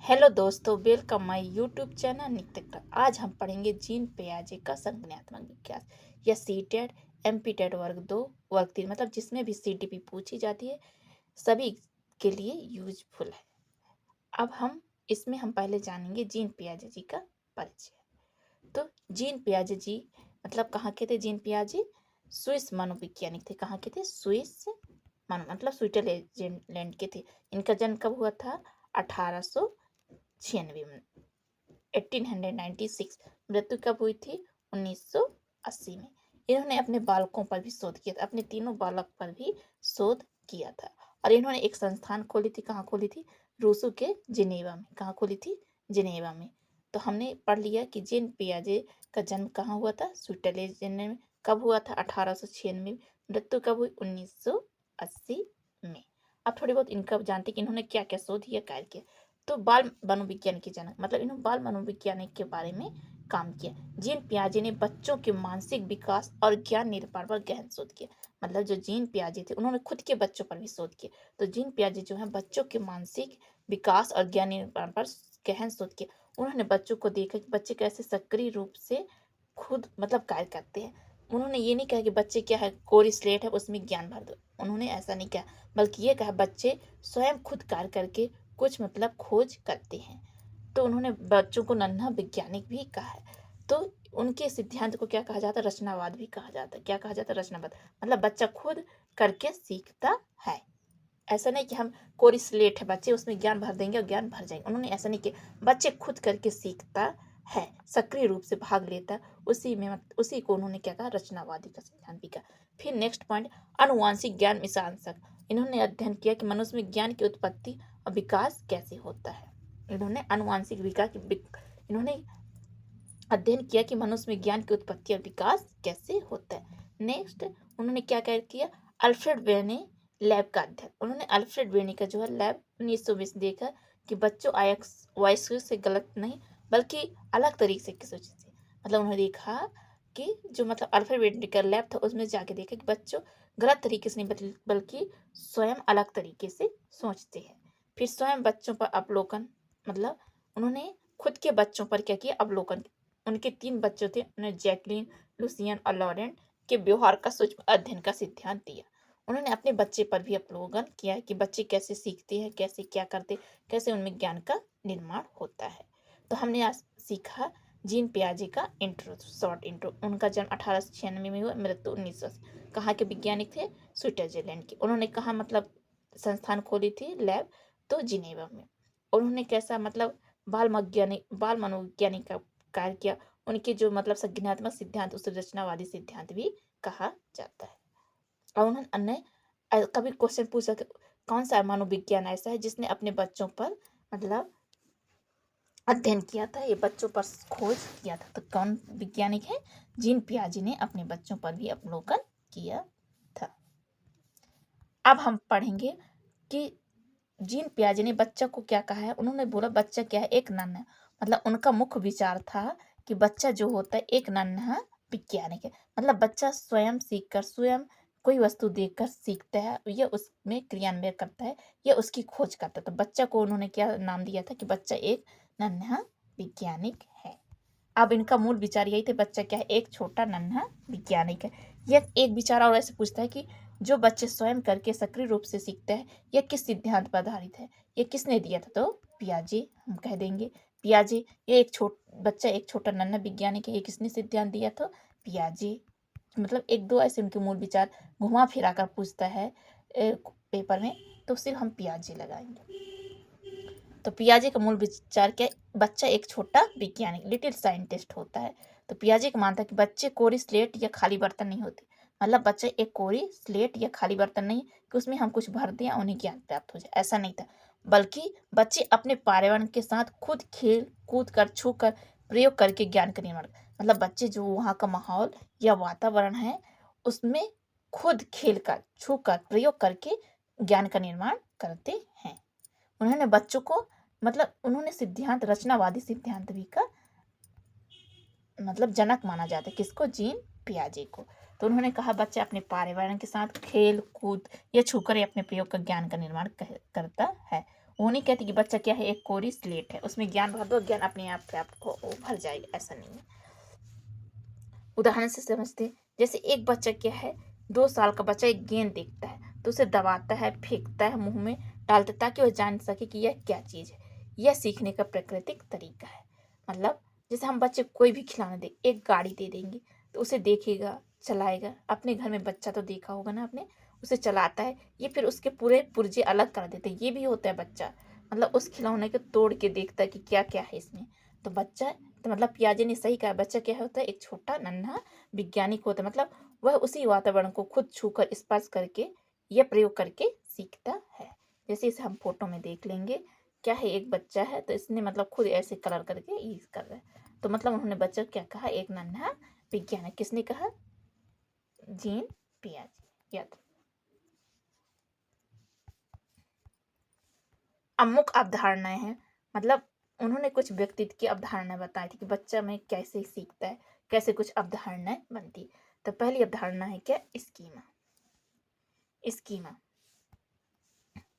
Hello दोस्तों, welcome my YouTube channel नित्य। आज हम पढ़ेंगे जीन पियाजे का संज्ञानात्मक विकास। यह सीटेड एमपी टेट वर्ग 2 वर्ग 3 मतलब जिसमें भी सीटीपी पूछी जाती है सभी के लिए यूजफुल है। अब हम पहले जानेंगे जीन पियाजे जी का परिचय। तो जीन पियाजे जी मतलब कहाँ के थे? जीन पियाजे स्विस मनोवैज्ञानिक थे। कहाँ के थे? स्विस मतलब स्विट्जरलैंड के थे। इनका जन्म कब हुआ था? 1896 में, 1896। मृत्यु कब हुई थी? 1980 में। इन्होंने अपने बालकों पर भी शोध किया था, अपने तीनों बालक पर भी शोध किया था। और इन्होंने एक संस्थान खोली थी। कहाँ खोली थी? रूसो के जिनेवा में। कहाँ खोली थी? जिनेवा में। तो हमने पढ़ लिया कि जीन पियाजे का जन्म कहाँ हुआ था? स्विट्जरलैंड में। कब हुआ था? 1896 में। मृत्यु कब हुई? 1980 में। अब थोड़ी बहुत इनका जानते कि इन्होंने क्या क्या शोध या कार्य किया। तो बाल मनोविज्ञान के जनक मतलब इन्होंने बाल मनोविज्ञान के बारे में काम किया। जीन पियाजे ने बच्चों के मानसिक विकास और ज्ञान निर्माण पर गहन शोध किया। मतलब जो जीन पियाजे थे उन्होंने खुद के बच्चों पर भी शोध किया। तो जीन पियाजे जो है बच्चों के मानसिक विकास और ज्ञान निर्माण पर गहन शोध किया। उन्होंने बच्चों को देखा कि बच्चे कैसे सक्रिय रूप से खुद मतलब कार्य करते हैं। उन्होंने ये नहीं कहा कि बच्चे क्या है कोरी स्लेट है उसमें ज्ञान भर दो। उन्होंने ऐसा नहीं कहा, बल्कि ये कहा बच्चे स्वयं खुद कार्य करके कुछ मतलब खोज करते हैं। तो उन्होंने बच्चों को नन्हा वैज्ञानिक भी कहा है। तो उनके सिद्धांत को क्या कहा जाता है? रचनावाद भी कहा जाता है। क्या कहा जाता है? रचनावाद। मतलब बच्चा खुद करके सीखता है। ऐसा नहीं कि हम कोरी स्लेट है बच्चे उसमें ज्ञान भर देंगे और ज्ञान भर जाएंगे। उन्होंने ऐसा नहीं किया, बच्चे खुद करके सीखता है, सक्रिय रूप से भाग लेता है। उसी को उन्होंने क्या कहा? रचनावादी का सिद्धांत भी कहा। फिर नेक्स्ट पॉइंट, अनुवांशिक ज्ञान मीमांसक। इन्होंने अध्ययन किया कि मनुष्य में ज्ञान की उत्पत्ति और विकास कैसे होता है। इन्होंने अनुवांशिक विकास इन्होंने अध्ययन किया कि मनुष्य में ज्ञान की उत्पत्ति और विकास कैसे होता है। नेक्स्ट उन्होंने क्या क्या किया? अल्फ्रेड वेने लैब का अध्ययन। उन्होंने अल्फ्रेड वेने का जो है लैब 1920 देखा कि बच्चों वयस्कों से गलत नहीं बल्कि अलग तरीके से सोचते थे। मतलब उन्होंने देखा कि जो मतलब अल्फ्रेड वेने का लैब था उसमें जाके देखा कि बच्चों गलत तरीके से नहीं बल्कि स्वयं अलग तरीके से सोचते हैं। फिर स्वयं बच्चों पर अवलोकन मतलब उन्होंने खुद के बच्चों पर क्या किया? अवलोकन। उनके 3 बच्चे थे। उन्हें जैकलीन, लुसियन और लॉरेंट के व्यवहार का सूक्ष्म अध्ययन का सिद्धांत दिया। उन्होंने अपने बच्चे पर भी अवलोकन किया कि बच्चे कैसे सीखते हैं, कैसे क्या करते, कैसे उनमें ज्ञान का निर्माण होता है। तो हमने आज सीखा जीन पियाजे का इंट्रो, शॉर्ट इंट्रो। उनका जन्म 1896 में हुआ, मृत्यु 1980। कहाँ के वैज्ञानिक थे? स्विट्जरलैंड के। उन्होंने कहाँ मतलब संस्थान खोली थी? लैब। तो जिनेवा में। उन्होंने कैसा मतलब बाल मनोवैज्ञानिक का कार्य किया। उनके जो मतलब संज्ञानात्मक सिद्धांत उसे रचनावादी सिद्धांत भी कहा जाता है। और उन्होंने अन्य कभी क्वेश्चन पूछ सकते, कौन सा मनोविज्ञान ऐसा है जिसने अपने बच्चों पर मतलब अध्ययन किया था, ये बच्चों पर खोज किया था? तो कौन वैज्ञानिक है? जीन पियाजे ने अपने बच्चों पर भी अवलोकन किया था। अब हम पढ़ेंगे कि जीन पियाजे ने बच्चा को क्या कहा है। उन्होंने बोला बच्चा क्या है? एक नन्हा। मतलब उनका मुख्य विचार था कि बच्चा जो होता है एक नन्हा वैज्ञानिक है। मतलब बच्चा स्वयं सीखकर, स्वयं कोई वस्तु देखकर सीखता है, या उसमें क्रियान्वयन करता है, या उसकी खोज करता है। तो बच्चा को उन्होंने क्या नाम दिया था? कि बच्चा एक नन्हा वैज्ञानिक है। अब इनका मूल विचार यही थे, बच्चा क्या है? एक छोटा नन्हा वैज्ञानिक है। यह एक विचार और ऐसे पूछता है कि जो बच्चे स्वयं करके सक्रिय रूप से सीखते हैं, यह किस सिद्धांत पर आधारित है? ये किसने दिया था? तो पियाजे हम कह देंगे। पियाजे। ये बच्चा एक छोटा नन्हा वैज्ञानिक है, ये किसने सिद्धांत दिया? तो पियाजे। मतलब एक दो ऐसे उनके मूल विचार घुमा फिरा कर पूछता है पेपर में, तो सिर्फ हम पियाजे लगाएंगे। तो पियाजे का मूल विचार क्या है? बच्चा एक छोटा वैज्ञानिक, लिटिल साइंटिस्ट होता है। तो पियाजे का मानता है कि बच्चे कोरी स्लेट या खाली बर्तन नहीं होते। मतलब बच्चे एक कोरी स्लेट या खाली बर्तन नहीं कि उसमें हम कुछ भर दें उन्हें ज्ञान प्राप्त हो जाए, ऐसा नहीं था। बल्कि बच्चे अपने पर्यावरण के साथ खुद खेल कूद कर, छू कर, प्रयोग करके ज्ञान का निर्माण। मतलब बच्चे जो वहाँ का माहौल या वातावरण है उसमें खुद खेल कर, छू कर, प्रयोग करके ज्ञान का निर्माण करते हैं। उन्होंने बच्चों को मतलब उन्होंने सिद्धांत, रचनावादी सिद्धांत भी का मतलब जनक माना जाता है। किसको? जीन पियाजे को। तो उन्होंने कहा बच्चा अपने पर्यावरण के साथ खेल कूद या छूकर अपने प्रयोग का ज्ञान का निर्माण करता है। वो नहीं कहती कि बच्चा क्या है एक कोरी स्लेट है, उसमें ज्ञान भर दो, ज्ञान अपने आप से आपको वो भर जाएगा, ऐसा नहीं है। उदाहरण से समझते हैं, जैसे एक बच्चा क्या है, 2 साल का बच्चा एक गेंद देखता है तो उसे दबाता है, फेंकता है, मुंह में डालता है ताकि वह जान सके कि यह क्या चीज़ है। यह सीखने का प्राकृतिक तरीका है। मतलब जैसे हम बच्चे को कोई भी खिलौना दे, एक गाड़ी दे देंगे तो उसे देखेगा, चलाएगा। अपने घर में बच्चा तो देखा होगा ना आपने, उसे चलाता है, ये फिर उसके पूरे पुर्जे अलग कर देते हैं। ये भी होता है बच्चा, मतलब उस खिलौने को तोड़ के देखता है कि क्या क्या है इसमें। तो बच्चा, तो मतलब पियाजे ने सही कहा, बच्चा क्या होता है, एक छोटा नन्हा वैज्ञानिक होता है। मतलब वह उसी वातावरण को खुद छूकर, स्पर्श करके या प्रयोग करके सीखता है। जैसे इसे हम फोटो में देख लेंगे, क्या है, एक बच्चा है तो इसने मतलब खुद ऐसे कलर करके यूज कर रहा है। तो मतलब उन्होंने बच्चा को क्या कहा, एक नन्हा वैज्ञानिक। किसने कहा, जीन पियाजे। याद। अमुक अवधारणाएं हैं, मतलब उन्होंने कुछ व्यक्तित्व की अवधारणाएं बताई थी कि बच्चा में कैसे सीखता है, कैसे कुछ अवधारणाएं बनती। तो पहली अवधारणा है क्या, स्कीमा। स्कीमा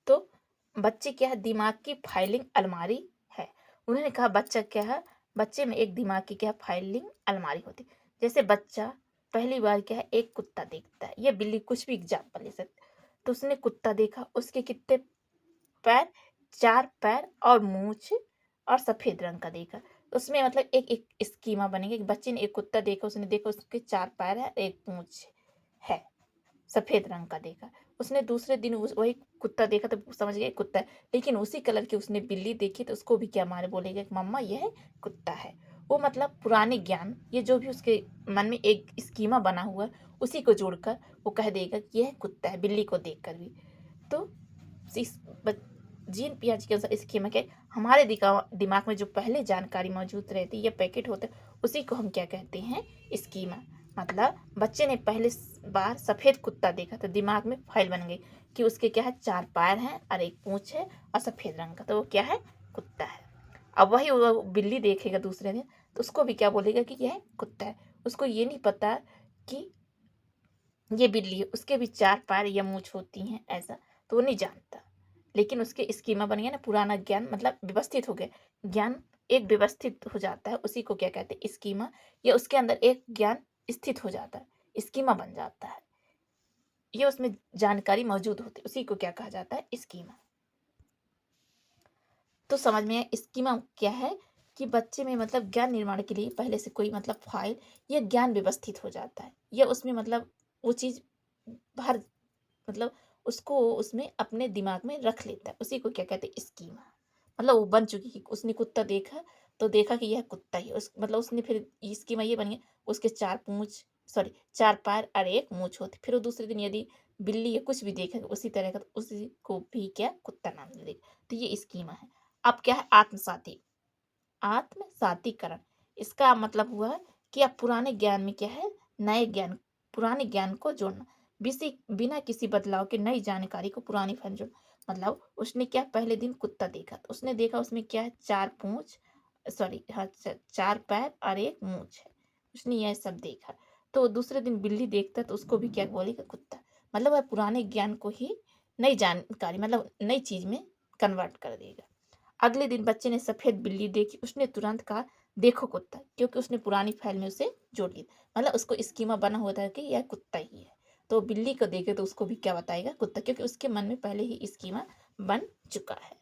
तो बच्चे क्या है, दिमाग की फाइलिंग अलमारी है। उन्होंने कहा बच्चा क्या है, बच्चे में एक दिमाग की क्या फाइलिंग अलमारी होती है। जैसे बच्चा पहली बार क्या है, एक कुत्ता देखता है या बिल्ली, कुछ भी एग्जाम्पल ले सकते। तो उसने कुत्ता देखा, उसके कितने पैर, 4 पैर और मूछ और सफेद रंग का देखा। उसमें मतलब एक एक स्कीमा बनेगा कि बच्चे ने एक कुत्ता देखा, उसने देखा उसके 4 पैर है, एक मूछ है, सफेद रंग का देखा। उसने दूसरे दिन वही कुत्ता देखा तो समझ गया कुत्ता है। लेकिन उसी कलर की उसने बिल्ली देखी तो उसको भी क्या मारे बोलेगा कि मम्मा यह कुत्ता है। वो मतलब पुराने ज्ञान, ये जो भी उसके मन में एक स्कीमा बना हुआ है, उसी को जोड़कर वो कह देगा कि यह कुत्ता है, बिल्ली को देखकर भी। तो इस जीन पियाजे के अनुसार स्कीमा क्या है, हमारे दिमाग में जो पहले जानकारी मौजूद रहती है, पैकेट होता है, उसी को हम क्या कहते हैं, स्कीमा। मतलब बच्चे ने पहले बार सफेद कुत्ता देखा तो दिमाग में फाइल बन गई कि उसके क्या है, 4 पैर हैं और एक पूंछ है और सफेद रंग का, तो वो क्या है, कुत्ता है। अब वही वो बिल्ली देखेगा दूसरे दिन तो उसको भी क्या बोलेगा कि यह कुत्ता है। उसको ये नहीं पता कि ये बिल्ली है, उसके भी 4 पैर या मूछ होती हैं ऐसा, तो वो नहीं जानता। लेकिन उसके स्कीमा बन गया ना, पुराना ज्ञान मतलब व्यवस्थित हो गया। ज्ञान एक व्यवस्थित हो जाता है, उसी को क्या कहते हैं, स्कीमा। या उसके अंदर एक ज्ञान स्थित हो जाता है, स्कीमा बन जाता है। ये उसमें जानकारी मौजूद होती है, उसी को क्या कहा जाता है, स्कीमा। तो समझ में आया स्कीमा क्या है, कि बच्चे में मतलब ज्ञान निर्माण के लिए पहले से कोई मतलब फाइल या ज्ञान व्यवस्थित हो जाता है, या उसमें मतलब वो चीज भर, मतलब उसको उसमें अपने दिमाग में रख लेता है, उसी को क्या कहते हैं, स्कीमा। मतलब वो बन चुकी कि उसने कुत्ता देखा तो देखा कि यह कुत्ता ही है। उस मतलब उसने फिर स्कीमा ये बनी है, उसके 4 पूंछ, सॉरी 4 पैर और एक मूंछ होती। फिर वो दूसरे दिन यदि बिल्ली या कुछ भी देखेगा उसी तरह का तो उसी को भी क्या, कुत्ता नाम दे देगा। तो ये स्कीमा है। अब क्या है, आत्मसाती। आत्मसातीकरण, इसका मतलब हुआ कि आप पुराने ज्ञान में क्या है, नए ज्ञान, पुराने ज्ञान को जोड़ना, बिना किसी बदलाव के नई जानकारी को पुरानी फैन जोड़ना। मतलब उसने क्या, पहले दिन कुत्ता देखा तो उसने देखा उसमें क्या है, 4 पूंछ, सॉरी हाँ, 4 पैर और एक मूंछ है, उसने यह सब देखा। तो दूसरे दिन बिल्ली देखता तो उसको भी क्या बोलेगा, कुत्ता। मतलब वह पुराने ज्ञान को ही नई जानकारी, मतलब नई चीज में कन्वर्ट कर देगा। अगले दिन बच्चे ने सफेद बिल्ली देखी, उसने तुरंत कहा देखो कुत्ता, क्योंकि उसने पुरानी फाइल में उसे जोड़ लिया। मतलब उसको स्कीमा बना होता है कि यह कुत्ता ही है। तो बिल्ली को देखे तो उसको भी क्या बताएगा, कुत्ता, क्योंकि उसके मन में पहले ही स्कीमा बन चुका है।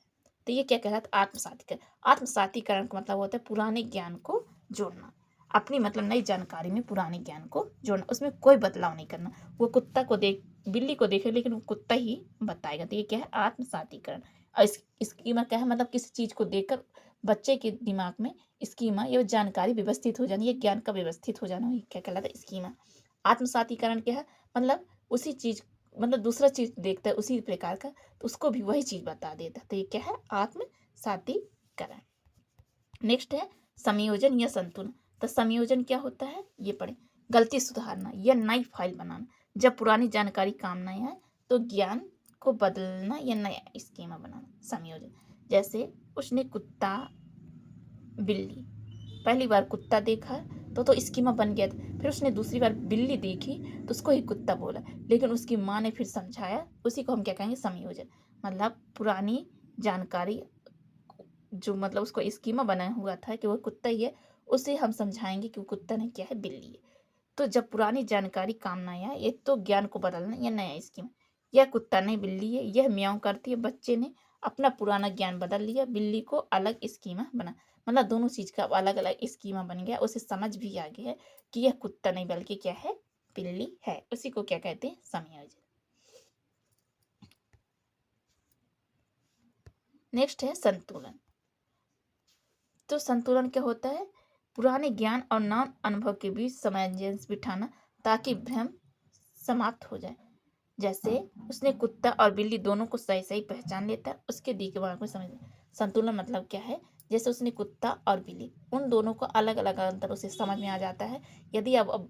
तो ये क्या कहलाता है, आत्मसातीकरण। आत्मसातीकरण का मतलब होता है पुराने ज्ञान को जोड़ना, अपनी मतलब नई जानकारी में पुराने ज्ञान को जोड़ना, उसमें कोई बदलाव नहीं करना। वो कुत्ता को देख, बिल्ली को देखे लेकिन वो कुत्ता ही बताएगा। तो ये क्या है, आत्मसातीकरण। और स्कीमा क्या है, मतलब किसी चीज को देखकर बच्चे के दिमाग में स्कीमा या जानकारी व्यवस्थित हो जानी, ये ज्ञान का व्यवस्थित हो जाना, ये क्या कहलाता है, स्कीमा। आत्मसातीकरण क्या है, मतलब उसी चीज, मतलब दूसरा चीज देखता है उसी प्रकार का तो उसको भी वही चीज बता देता है। तो ये क्या है, आत्मसातीकरण। नेक्स्ट है संयोजन या संतुलन। तो संयोजन क्या होता है, ये पढ़े, गलती सुधारना या नई फाइल बनाना। जब पुरानी जानकारी काम नहीं आए तो ज्ञान को बदलना या नया स्कीमा बनाना, संयोजन। जैसे उसने कुत्ता बिल्ली, पहली बार कुत्ता देखा तो स्कीमा बन गया था। फिर उसने दूसरी बार बिल्ली देखी तो उसको ही कुत्ता बोला, लेकिन उसकी माँ ने फिर समझाया, उसी को हम क्या कहेंगे, संयोजन। मतलब पुरानी जानकारी जो मतलब उसको स्कीमा बनाया हुआ था कि वो कुत्ता ही है, उसे हम समझाएंगे कि वो कुत्ता नहीं क्या है, बिल्ली है। तो जब पुरानी जानकारी काम ना आया, ये तो ज्ञान को बदलना या नया स्कीम, यह कुत्ता नहीं बिल्ली है, यह म्याऊं करती है। बच्चे ने अपना पुराना ज्ञान बदल लिया, बिल्ली को अलग स्कीमा बना, मतलब दोनों चीज का अलग अलग स्कीमा बन गया। उसे समझ भी आ गया है कि यह कुत्ता नहीं बल्कि क्या है, बिल्ली है। उसी को क्या कहते हैं, संयोजन। नेक्स्ट है संतुलन। तो संतुलन क्या होता है, पुराने ज्ञान और नव अनुभव के बीच सामंजस्य बिठाना ताकि भ्रम समाप्त हो जाए। जैसे उसने कुत्ता और बिल्ली दोनों को सही सही पहचान लेता है, उसके दिमाग में समझ। संतुलन मतलब क्या है, जैसे उसने कुत्ता और बिल्ली उन दोनों को अलग अलग अंतर उसे समझ में आ जाता है। यदि अब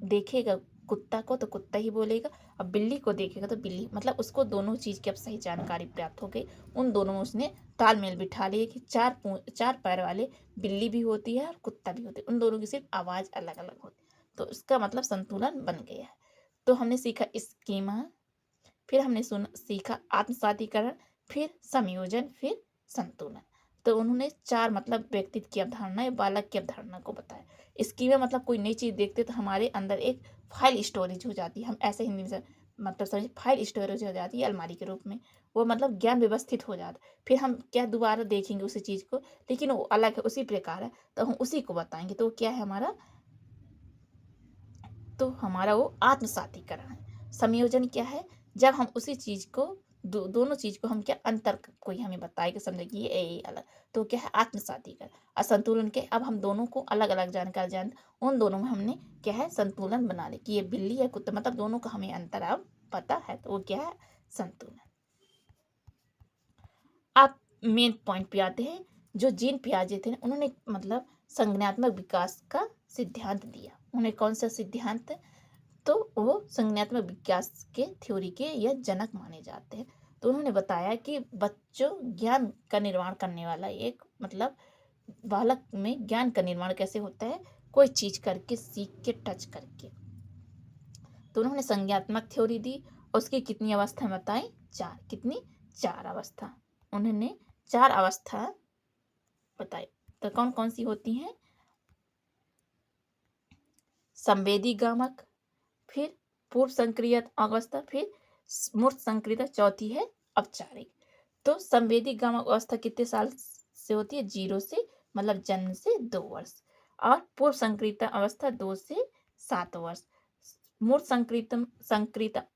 देखेगा कुत्ता को तो कुत्ता ही बोलेगा, अब बिल्ली को देखेगा तो बिल्ली, मतलब उसको दोनों चीज की अब सही जानकारी प्राप्त हो गई। उन दोनों में उसने तालमेल बिठा लिया कि चार पैर वाले बिल्ली भी होती है और कुत्ता भी होती है, उन दोनों की सिर्फ आवाज अलग अलग होती है। तो इसका मतलब संतुलन बन गया है। तो हमने सीखा स्कीमा, फिर हमने सीखा आत्मसातीकरण, फिर संयोजन, फिर संतुलन। तो उन्होंने चार मतलब व्यक्तित्व की अवधारणा या बालक की अवधारणा को बताया। इसकी में मतलब कोई नई चीज देखते तो हमारे अंदर एक फाइल स्टोरेज हो जाती है, हम ऐसे हिंदी में मतलब समझ, फाइल स्टोरेज हो जाती है अलमारी के रूप में। वो मतलब ज्ञान व्यवस्थित हो जाता है, फिर हम क्या दोबारा देखेंगे उसी चीज को, लेकिन वो अलग है, उसी प्रकार है, तो हम उसी को बताएंगे। तो क्या है हमारा, तो हमारा वो आत्मसातीकरण है। संयोजन क्या है, जब हम उसी चीज को दोनों चीज को हम क्या अंतर कोई हमें बताए कि समझे कि ये अलग, तो क्या है आत्मसातीकरण। असंतुलन के अब हम दोनों को अलग अलग जानकर जान, उन दोनों में हमने क्या है संतुलन बना ले कि ये बिल्ली है कुत्ता, मतलब दोनों का हमें अंतर अब पता है, तो वो क्या है संतुलन। आप मेन पॉइंट पे आते हैं। जो जीन पियाजे थे उन्होंने मतलब संज्ञानात्मक विकास का सिद्धांत दिया। उन्हें कौन सा सिद्धांत, तो वो संज्ञानात्मक विकास के थ्योरी के यह जनक माने जाते हैं। तो उन्होंने बताया कि बच्चों ज्ञान का निर्माण करने वाला एक मतलब बालक में ज्ञान का निर्माण कैसे होता है, कोई चीज करके, सीख के, टच करके। तो उन्होंने संज्ञानात्मक थ्योरी दी, उसकी कितनी अवस्था बताई, चार। कितनी, चार अवस्था। उन्होंने चार अवस्था बताई। तो कौन कौन सी होती हैं, संवेदी गामक, फिर पूर्व संक्रियत अवस्था, फिर मूर्त संक्रियता, चौथी है औपचारिक। तो संवेदी गामक अवस्था कितने साल से होती है, 0 से मतलब जन्म से 2 वर्ष। और पूर्व संक्रियता अवस्था 2 से 7 वर्ष। मूर्त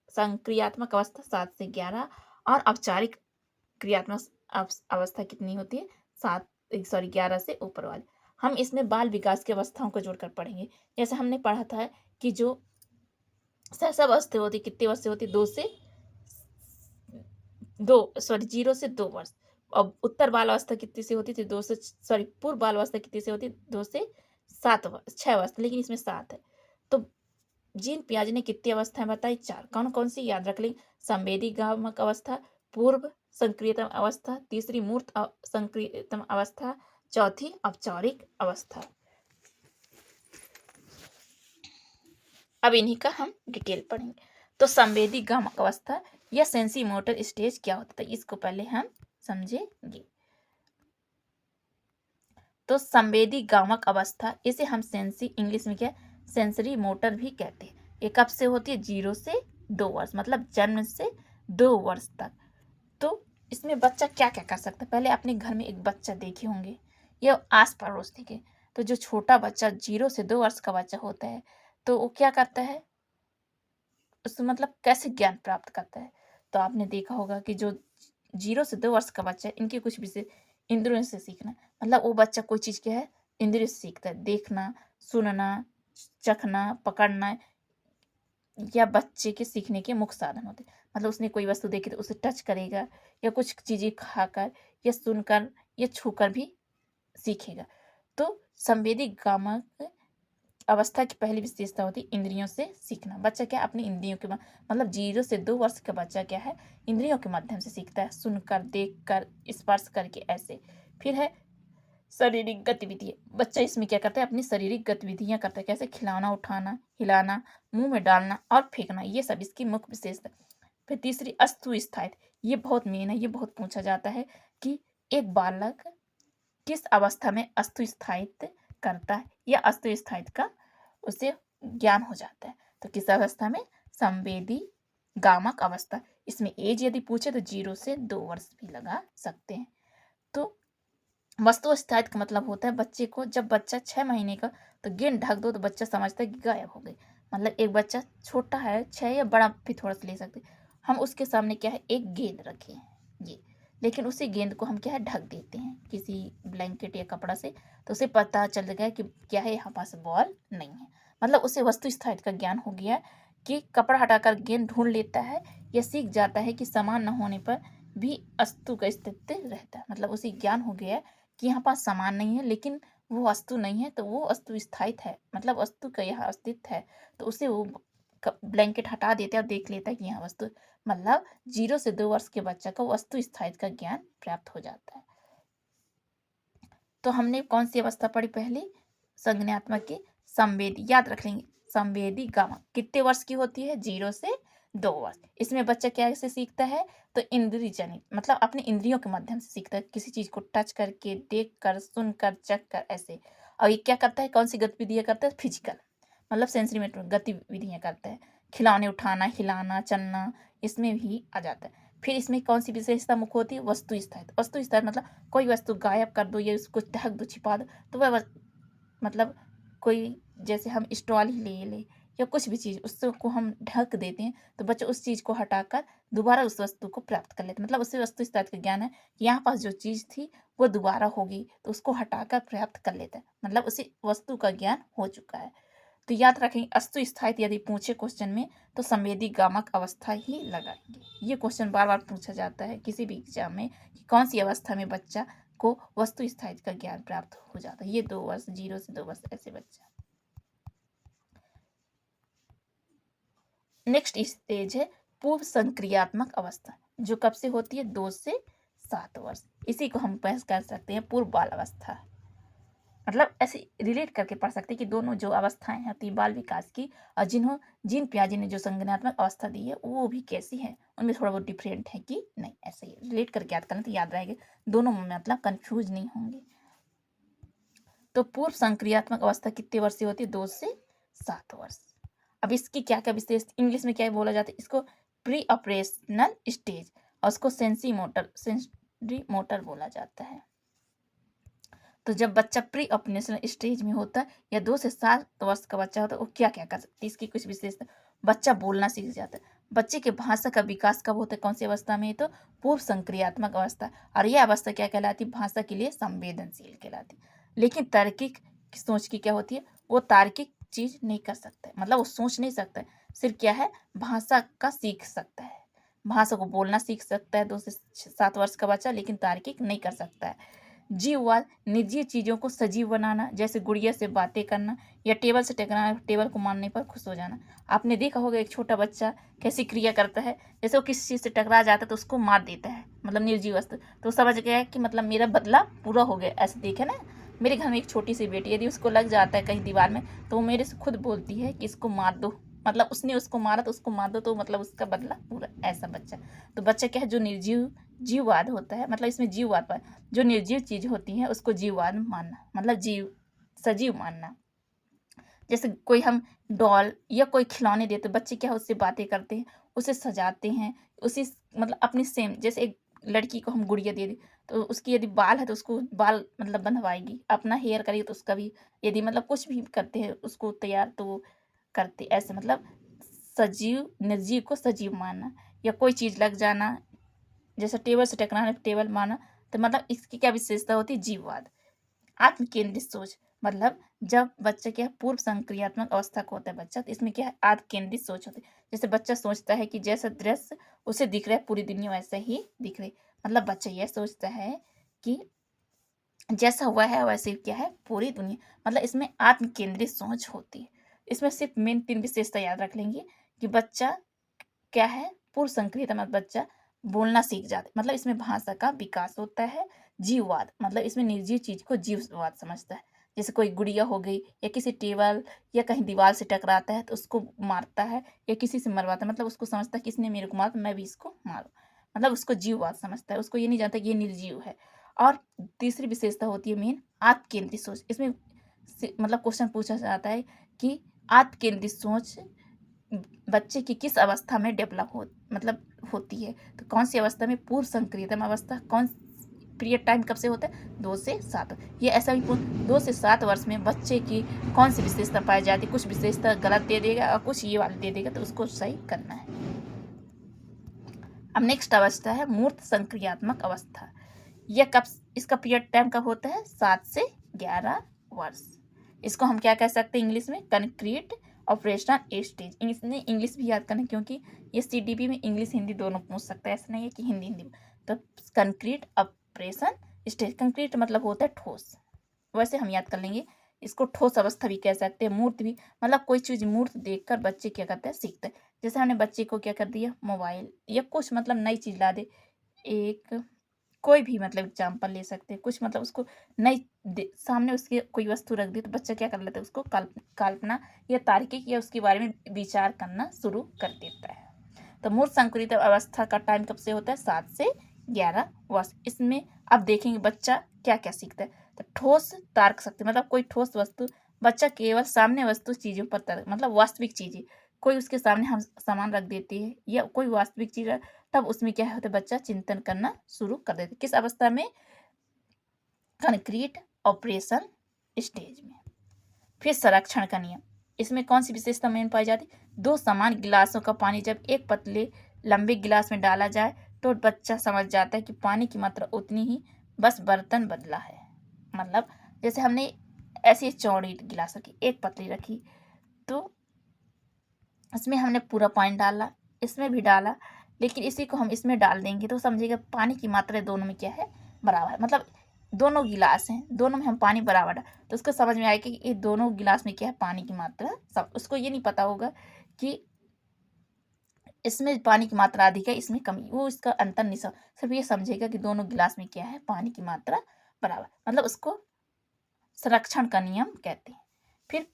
संक्रियात्मक अवस्था 7 से 11। और औपचारिक क्रियात्मक अवस्था कितनी होती है, 11 से ऊपर वाले। हम इसमें बाल विकास की अवस्थाओं को जोड़कर पढ़ेंगे। जैसे हमने पढ़ा था कि जो शैशव अवस्था होती कितने वर्ष से होती, 0 से 2 वर्ष। और उत्तर बाल अवस्था कितनी से होती थी, पूर्व बाल अवस्था कितनी से होती, 2 से 7 वर्ष, 6 वर्ष, लेकिन इसमें 7 है। तो जीन पियाजे ने कितनी अवस्थाएं बताई, 4। कौन कौन सी याद रख लें, संवेदी गामक अवस्था, पूर्व संक्रियतम अवस्था, तीसरी मूर्त संक्रियतम अवस्था, चौथी औपचारिक अवस्था। अब इन्हीं का हम डिटेल पढ़ेंगे। तो संवेदी गामक अवस्था या सेंसी मोटर स्टेज क्या होता है, इसको पहले हम समझेंगे। तो संवेदी गामक अवस्था, इसे हम सेंसी, इंग्लिश में क्या, सेंसरी मोटर भी कहते हैं। ये कब से होती है, 0 से 2 वर्ष, मतलब जन्म से 2 वर्ष तक। तो इसमें बच्चा क्या क्या कर सकता है, पहले अपने घर में एक बच्चा देखे होंगे या आस पड़ोस देखे। तो जो छोटा बच्चा 0 से 2 वर्ष का बच्चा होता है, तो वो क्या करता है, उसमें मतलब कैसे ज्ञान प्राप्त करता है। तो आपने देखा होगा कि जो 0 से 2 वर्ष का बच्चा है, इनके कुछ विषय इंद्रियों से सीखना, मतलब वो बच्चा कोई चीज क्या है, इंद्रियों से सीखता है, देखना, सुनना, चखना, पकड़ना, या बच्चे के सीखने के मुख्य साधन होते हैं। मतलब उसने कोई वस्तु देखी तो उसे टच करेगा, या कुछ चीजें खाकर या सुनकर या छूकर भी सीखेगा। तो संवेदी गामक अवस्था की पहली विशेषता होती है इंद्रियों से सीखना। बच्चा क्या अपनी इंद्रियों के मतलब 0 से 2 वर्ष का बच्चा क्या है, इंद्रियों के माध्यम से सीखता है, सुनकर, देखकर, स्पर्श करके, ऐसे। फिर है शारीरिक गतिविधि। बच्चा इसमें क्या करता है, अपनी शारीरिक गतिविधियां करता है, कैसे खिलाना, उठाना, हिलाना, मुंह में डालना और फेंकना, ये सब इसकी मुख्य विशेषता। फिर तीसरी अस्तु स्थायित, ये बहुत मेन है, ये बहुत पूछा जाता है कि एक बालक किस अवस्था में अस्तु स्थायित करता है या अस्तु स्थायित का उसे ज्ञान हो जाता है। तो किस अवस्था में? संवेदी गामक अवस्था। इसमें एज यदि पूछे तो 0 से 2 वर्ष भी लगा सकते हैं। तो वस्तु स्थायित्व का मतलब होता है बच्चे को, जब बच्चा 6 महीने का, तो गेंद ढक दो तो बच्चा समझता है कि गायब हो गई। मतलब एक बच्चा छोटा है 6 या बड़ा भी थोड़ा सा ले सकते, हम उसके सामने क्या है एक गेंद रखे हैं ये, लेकिन उसी गेंद को हम क्या है ढक देते हैं किसी ब्लैंकेट या कपड़ा से, तो उसे पता चल गया कि क्या है यहाँ पास बॉल नहीं है। मतलब उसे वस्तु स्थायित्व का ज्ञान हो गया कि कपड़ा हटाकर गेंद ढूंढ लेता है या सीख जाता है कि सामान न होने पर भी अस्तु का अस्तित्व रहता है। मतलब उसे ज्ञान हो गया कि यहाँ पास सामान नहीं है, लेकिन वो वस्तु नहीं है तो वो वस्तु स्थायित है, मतलब वस्तु का यहाँ अस्तित्व है, तो उसे वो ब्लैंकेट हटा देता है और देख लेता है कि यहाँ वस्तु, मतलब 0 से 2 वर्ष के बच्चा को वस्तु स्थायित्व का ज्ञान प्राप्त हो जाता है। तो हमने कौन सी अवस्था पढ़ी पहले? संज्ञानात्मक की संवेदी, याद रख लेंगे। संवेदी गामा कितने वर्ष की होती है? 0 से 2 वर्ष। इसमें बच्चा क्या से सीखता है? तो इंद्रिय जनित, मतलब अपने इंद्रियों के माध्यम से सीखता है, किसी चीज को टच करके, देख कर, सुन कर, चख कर, ऐसे। और ये क्या करता है? कौन सी गतिविधियां करता है? फिजिकल, मतलब सेंसरी मोटर गतिविधियां करता है, खिलौने उठाना, हिलाना, चलना, इसमें भी आ जाता है। फिर इसमें कौन सी विशेषता मुख्य होती है? वस्तु स्थायित्व। वस्तु स्थायित्व मतलब कोई वस्तु गायब कर दो या उसको ढक दो, छिपा दो, तो वह मतलब कोई, जैसे हम स्टॉल ही ले ले या कुछ भी चीज़ उसको हम ढक देते हैं, तो बच्चा उस चीज़ को हटाकर दोबारा उस वस्तु को प्राप्त कर लेते हैं। मतलब उससे वस्तु स्थायित्व का ज्ञान है कि यहाँ पास जो चीज़ थी वो दोबारा होगी, तो उसको हटाकर प्राप्त कर लेता है, मतलब उसे वस्तु का ज्ञान हो चुका है। तो याद रखेंगे, अस्तु स्थायित्व यदि पूछे क्वेश्चन में तो संवेदी गामक अवस्था ही लगाएंगे। ये क्वेश्चन बार बार पूछा जाता है किसी भी एग्जाम में कि कौन सी अवस्था में बच्चा को वस्तु स्थायित्व का ज्ञान प्राप्त हो जाता है। ये 2 वर्ष, 0 से 2 वर्ष ऐसे बच्चा। नेक्स्ट स्टेज है पूर्व संक्रियात्मक अवस्था, जो कब से होती है? 2 से 7 वर्ष। इसी को हम बहस कर सकते हैं पूर्व बाल अवस्था, मतलब ऐसे रिलेट करके पढ़ सकते हैं कि दोनों जो अवस्थाएं होती बाल विकास की, और जिन पियाजे ने जो संज्ञानात्मक अवस्था दी है वो भी कैसी है, उनमें थोड़ा बहुत डिफरेंट है कि नहीं, ऐसे ही रिलेट करके याद करना तो याद रहेगा, दोनों में मतलब कंफ्यूज नहीं होंगे। तो पूर्व संक्रियात्मक अवस्था कितने वर्ष से होती है? 2 से 7 वर्ष। अब इसकी क्या क्या विशेष, इंग्लिश में क्या बोला जाता है इसको? प्री ऑपरेशनल स्टेज, और उसको सेंसरी मोटर बोला जाता है। तो जब बच्चा प्री ऑपरेशनल स्टेज में होता है या 2 से 7 वर्ष का बच्चा होता है, वो क्या क्या कर सकती है? इसकी कुछ विशेषता। बच्चा बोलना सीख जाता है। बच्चे के भाषा का विकास कब होता है? कौन सी अवस्था में? तो पूर्व संक्रियात्मक अवस्था। और यह अवस्था क्या कहलाती है? भाषा के लिए संवेदनशील कहलाती। लेकिन तार्किक सोच की क्या होती है? वो तार्किक चीज नहीं कर सकता है, मतलब वो सोच नहीं सकता है, सिर्फ क्या है भाषा का सीख सकता है। भाषा को बोलना सीख सकता है 2 से 7 वर्ष का बच्चा, लेकिन तार्किक नहीं कर सकता है। जीववाद, निजी चीजों को सजीव बनाना, जैसे गुड़िया से बातें करना या टेबल से टकराना, टेबल को मारने पर खुश हो जाना। आपने देखा होगा एक छोटा बच्चा कैसी क्रिया करता है, जैसे वो किसी चीज से टकरा जाता है तो उसको मार देता है, मतलब निर्जीव वस्तु, तो समझ गया कि मतलब मेरा बदला पूरा हो गया। ऐसे देखे ना, मेरे घर में एक छोटी सी बेटी, यदि उसको लग जाता है कहीं दीवार में तो वो मेरे से खुद बोलती है कि इसको मार दो, मतलब उसने उसको मारा तो उसको मार दो, तो मतलब उसका बदला पूरा। ऐसा बच्चा, तो बच्चा क्या है जो निर्जीव, जीववाद होता है, मतलब इसमें जीववाद पर जो निर्जीव चीज होती है उसको जीववाद मानना, मतलब जीव सजीव मानना। जैसे कोई हम डॉल या कोई खिलौने देते, बच्चे क्या उससे बातें करते हैं, उसे सजाते हैं, उसी मतलब अपनी सेम, जैसे एक लड़की को हम गुड़िया दे दें तो उसकी यदि बाल है तो उसको बाल मतलब बंधवाएगी, अपना हेयर करेगी तो उसका भी, यदि मतलब कुछ भी करते हैं उसको तैयार तो करते ऐसे, मतलब सजीव निर्जीव को सजीव मानना। या कोई चीज लग जाना, जैसे टेबल से टकराना, टेबल मारना, तो मतलब इसकी क्या विशेषता होती है? जीववाद। आत्म केंद्रित सोच, मतलब जब बच्चे क्या पूर्व संक्रियात्मक अवस्था को होता है बच्चा, तो इसमें क्या है आत्म केंद्रित सोच होती है। जैसे बच्चा सोचता है कि जैसा दृश्य उसे दिख रहा है पूरी दुनिया वैसा ही दिख रही, मतलब बच्चा यह सोचता है कि जैसा हुआ है वैसे क्या है पूरी दुनिया, मतलब इसमें आत्म केंद्रित सोच होती है। इसमें सिर्फ मेन 3 विशेषता याद रख लेंगे कि बच्चा क्या है पूर्व संक्रियात्मक बच्चा बोलना सीख जाता है, मतलब इसमें भाषा का विकास होता है। जीववाद, मतलब इसमें निर्जीव चीज को जीववाद समझता है। जैसे कोई गुड़िया हो गई या किसी टेबल या कहीं दीवार से टकराता है तो उसको मारता है या किसी से मरवाता है, मतलब उसको समझता है किसने मेरे को मारा तो मैं भी इसको मारूं, मतलब उसको जीववाद समझता है, उसको ये नहीं जानता कि ये निर्जीव है। और तीसरी विशेषता होती है मेन आत्म केंद्रित सोच। इसमें मतलब क्वेश्चन पूछा जाता है कि आत्म केंद्रित सोच बच्चे की किस अवस्था में डेवलप मतलब होती है, तो कौन सी अवस्था में? पूर्व संक्रियतम अवस्था। कौन पीरियड टाइम कब से होता है? 2 से 7। ये ऐसा भी 2 से 7 वर्ष में बच्चे की कौन सी विशेषता पाई जाती है? कुछ विशेषता गलत दे देगा और कुछ ये वाली दे देगा, तो उसको सही करना है। अब नेक्स्ट अवस्था है मूर्त संक्रियात्मक अवस्था। यह कब, इसका पीरियड टाइम कब होता है? 7 से 11 वर्ष। इसको हम क्या कह सकते हैं इंग्लिश में? Concrete operational stage. इसने इंग्लिश भी याद करना क्योंकि ये CDP में इंग्लिश हिंदी दोनों पूछ सकता है, ऐसा नहीं है कि हिंदी हिंदी। तो कंक्रीट ऑपरेशन स्टेज, कंक्रीट मतलब होता है ठोस, वैसे हम याद कर लेंगे। इसको ठोस अवस्था भी कह सकते हैं, मूर्त भी, मतलब कोई चीज मूर्त देखकर बच्चे क्या करते हैं? सीखते हैं। जैसे हमने बच्चे को क्या कर दिया? मोबाइल या कुछ मतलब नई चीज ला दे, एक कोई भी मतलब एग्जाम्पल ले सकते हैं, कुछ मतलब उसको नई सामने उसकी कोई वस्तु रख दी तो बच्चा क्या कर लेता है? उसको कल्पना या तार्किक या उसके बारे में विचार करना शुरू कर देता है। तो मूर्त संकुलित अवस्था का टाइम कब से होता है? 7 से 11 वर्ष। इसमें अब देखेंगे बच्चा क्या क्या सीखता है। तो ठोस तर्क शक्ति, मतलब कोई ठोस वस्तु, बच्चा केवल सामने वस्तु चीजों पर तर्क, मतलब वास्तविक चीजें कोई उसके सामने हम सामान रख देते हैं या कोई वास्तविक चीज, तब उसमें क्या होता है? बच्चा चिंतन करना शुरू कर देता है। किस अवस्था में? कंक्रीट ऑपरेशन स्टेज में। फिर संरक्षण का नियम, इसमें कौन सी विशेषता मेन पाई जाती? 2 समान गिलासों का पानी जब एक पतले लंबे गिलास में डाला जाए तो बच्चा समझ जाता है कि पानी की मात्रा उतनी ही, बस बर्तन बदला है। मतलब जैसे हमने ऐसी चौड़ी गिलास रखी, एक पतली रखी, तो इसमें हमने पूरा पानी डाला, इसमें भी डाला, लेकिन इसी को हम इसमें डाल देंगे तो समझिएगा पानी की मात्रा दोनों में क्या है? बराबर है। मतलब दोनों गिलास हैं, दोनों में हम पानी बराबर डाल, तो उसको समझ में आएगा कि ये दोनों गिलास में क्या है? पानी की मात्रा। सब उसको ये नहीं पता होगा कि इसमें पानी की मात्रा अधिक है, इसमें कमी, वो इसका अंतर नहीं सिर्फ ये समझेगा कि दोनों गिलास में क्या है? पानी की मात्रा बराबर, मतलब उसको संरक्षण का नियम कहते हैं। फिर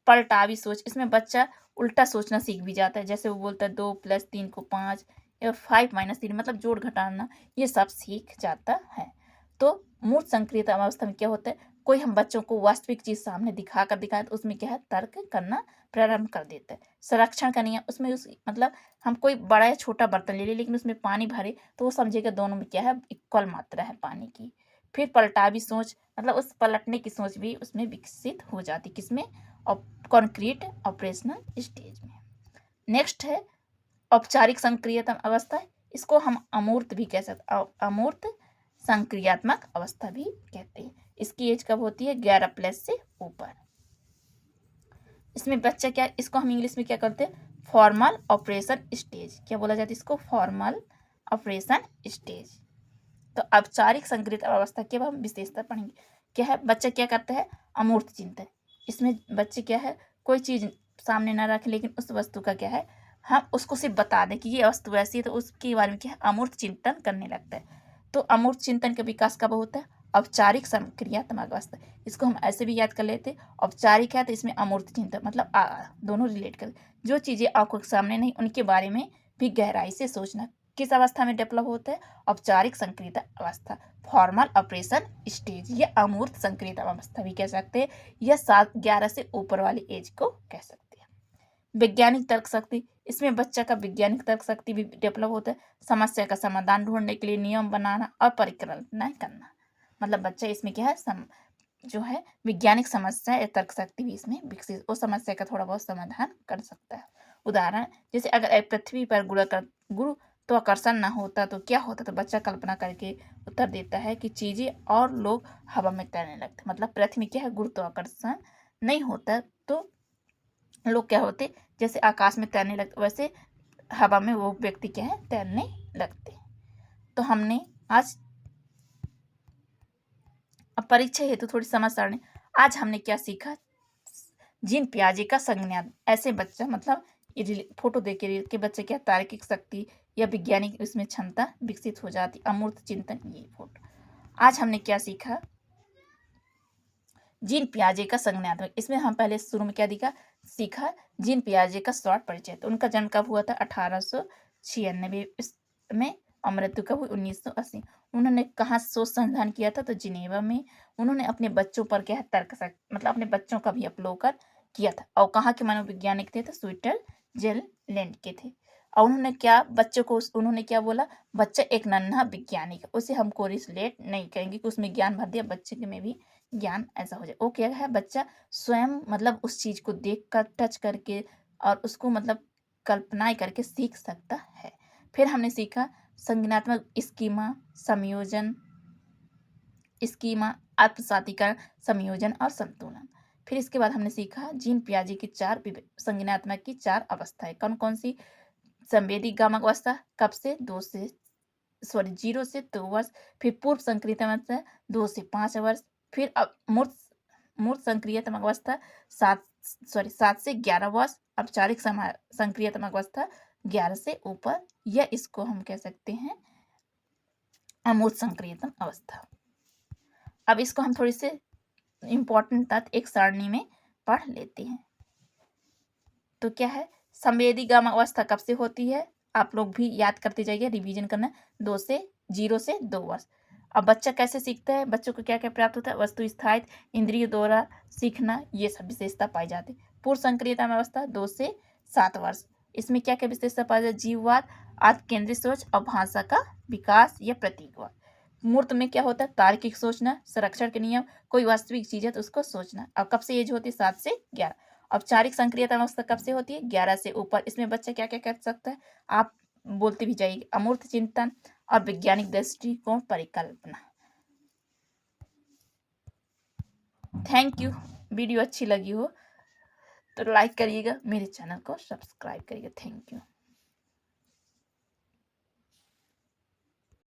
पलटावी सोच, इसमें बच्चा उल्टा सोचना सीख भी जाता है। जैसे वो बोलता है 2 + 3 को 5 या 5 - 3, मतलब जोड़ घटाना, ये सब सीख जाता है। तो मूर्त संक्रियता अवस्था में क्या होता है? कोई हम बच्चों को वास्तविक चीज सामने दिखाकर दिखाए तो उसमें क्या है? तर्क करना प्रारंभ कर देता है। संरक्षण का नियम, उसमें मतलब हम कोई बड़ा या छोटा बर्तन ले ले लेकिन उसमें पानी भरे तो वो समझेगा दोनों में क्या है? इक्वल मात्रा है पानी की। फिर पलटावी सोच, मतलब उस पलटने की सोच भी उसमें विकसित हो जाती, किसमें? और कंक्रीट ऑपरेशनल स्टेज में। नेक्स्ट है औपचारिक संक्रियतम अवस्था, इसको हम अमूर्त भी कह सकते हैं, अमूर्त संक्रियात्मक अवस्था भी कहते हैं। इसकी एज कब होती है? 11+ से ऊपर। इसमें बच्चा क्या, इसको हम इंग्लिश में क्या करते हैं? Formal operation stage. क्या बोला जाता है इसको? Formal operation stage. तो औपचारिक संक्रियत अवस्था की अब हम विशेषता पढ़ेंगे। क्या है? बच्चा क्या करता है? अमूर्त चिंतन। इसमें बच्चे क्या है? कोई चीज सामने ना रखे लेकिन उस वस्तु का क्या है? हम उसको सिर्फ बता दें कि ये वस्तु ऐसी है, तो उसके बारे में क्या है? अमूर्त चिंतन करने लगता है। तो अमूर्त चिंतन का विकास कब होता है? औपचारिक संक्रियात्मक अवस्था। इसको हम ऐसे भी याद कर लेते, औपचारिक है तो इसमें अमूर्त चिंतन, मतलब दोनों रिलेट कर, जो चीजें आंखों के सामने नहीं उनके बारे में भी गहराई से सोचना। किस अवस्था में डेवलप होता है? औपचारिक संक्रियता अवस्था, फॉर्मल ऑपरेशन स्टेज, या अमूर्त संक्रियता अवस्था भी कह सकते हैं, या 7-11 से ऊपर वाली एज को कह सकते हैं। वैज्ञानिक तर्क शक्ति, इसमें बच्चा का वैज्ञानिक तर्क शक्ति भी डेवलप होता है। समस्या का समाधान ढूंढने के लिए नियम बनाना और परिकल्पनाएं करना, मतलब बच्चा इसमें क्या है? जो है वैज्ञानिक समस्या या तर्क शक्ति भी इसमें विकसित, वो समस्या का थोड़ा बहुत समाधान कर सकता है। उदाहरण, जैसे अगर पृथ्वी पर गुरुत्वाकर्षण ना होता तो क्या होता? तो बच्चा कल्पना करके उत्तर देता है कि चीजें और लोग हवा में तैरने लगते, मतलब पृथ्वी में क्या है? गुरुत्वाकर्षण नहीं होता तो लोग क्या होते? जैसे आकाश में तैरने लगते, वैसे हवा में वो व्यक्ति क्या है? तैरने लगते। तो हमने आज, अब परीक्षा हेतु थोड़ी समझ सारणी, आज हमने क्या सीखा? जीन पियाजे का संज्ञान, ऐसे बच्चा मतलब फोटो देख के बच्चे क्या तार्किक शक्ति या वैज्ञानिक उसमें क्षमता विकसित हो जाती। अमूर्त चिंतन, ये फोटो। आज हमने क्या सीखा? जीन पियाजे का संज्ञानात्मक, इसमें हम पहले शुरू में क्या सीखा जीन पियाजे का शॉर्ट परिचय। तो उनका जन्म कब हुआ था? 1896 में, और मृत्यु कब हुई? 1980। उन्होंने कहाँ शोध संधान किया था? तो जिनेवा में। उन्होंने अपने बच्चों पर क्या है मतलब अपने बच्चों का भी अवलोकन किया था। और कहाँ के मनोवैज्ञानिक थे? तो स्विट्जरलैंड के थे। और उन्होंने क्या बोला? बच्चा एक नन्हा वैज्ञानिक है, उसे हमको रिलेट नहीं करेंगे कि उसमें ज्ञान भर दिया, बच्चे के में भी ज्ञान ऐसा हो जाए। वो क्या है? बच्चा स्वयं मतलब उस चीज को देख कर, टच करके, और उसको मतलब कल्पनाएं करके सीख सकता है। फिर हमने सीखा संज्ञानात्मक स्कीमा, आत्मसातीकरण, संयोजन और संतुलन। फिर इसके बाद हमने सीखा जीन पियाजे की संज्ञानात्मक की 4 अवस्थाएं। कौन कौन सी? संवेदी गामक अवस्था कब से? 0 से 2 वर्ष। फिर पूर्व संक्रियतम अवस्था 2 से 5 वर्ष। फिर अब मूर्त संक्रियतम अवस्था 7 से 11 वर्ष। औपचारिक संक्रियतम अवस्था 11 से ऊपर, या इसको हम कह सकते हैं अमूर्त संक्रियतम अवस्था। अब इसको हम थोड़ी से इंपॉर्टेंट तथ्य एक सारणी में पढ़ लेते हैं। तो क्या है? संवेदी गामा अवस्था कब से होती है? आप लोग भी याद करते जाइए, रिवीजन करना। 0 से 2 वर्ष। अब बच्चा कैसे सीखता है? बच्चों को क्या क्या प्राप्त होता है? वस्तु स्थायित्व, इंद्रियों द्वारा सीखना, ये सब विशेषता पाई जाती है। पूर्व संक्रियता अवस्था 2 से 7 वर्ष। इसमें क्या क्या विशेषता पाई जाती है? जीववाद, आत्म केंद्रित सोच और भाषा का विकास या प्रतीकवाद। मूर्त में क्या होता है? तार्किक सोचना, संरक्षण के नियम, कोई वास्तविक चीज है तो उसको सोचना। अब कब से एज होती है? 7 से 11। औपचारिक संक्रियता अवस्था कब से होती है? 11 से ऊपर। इसमें बच्चा क्या क्या कर सकता है? आप बोलते भी जाइए। अमूर्त चिंतन और वैज्ञानिक दृष्टिकोण परिकल्पना। Thank you. वीडियो अच्छी लगी हो तो लाइक करिएगा, मेरे चैनल को सब्सक्राइब करिएगा। Thank you.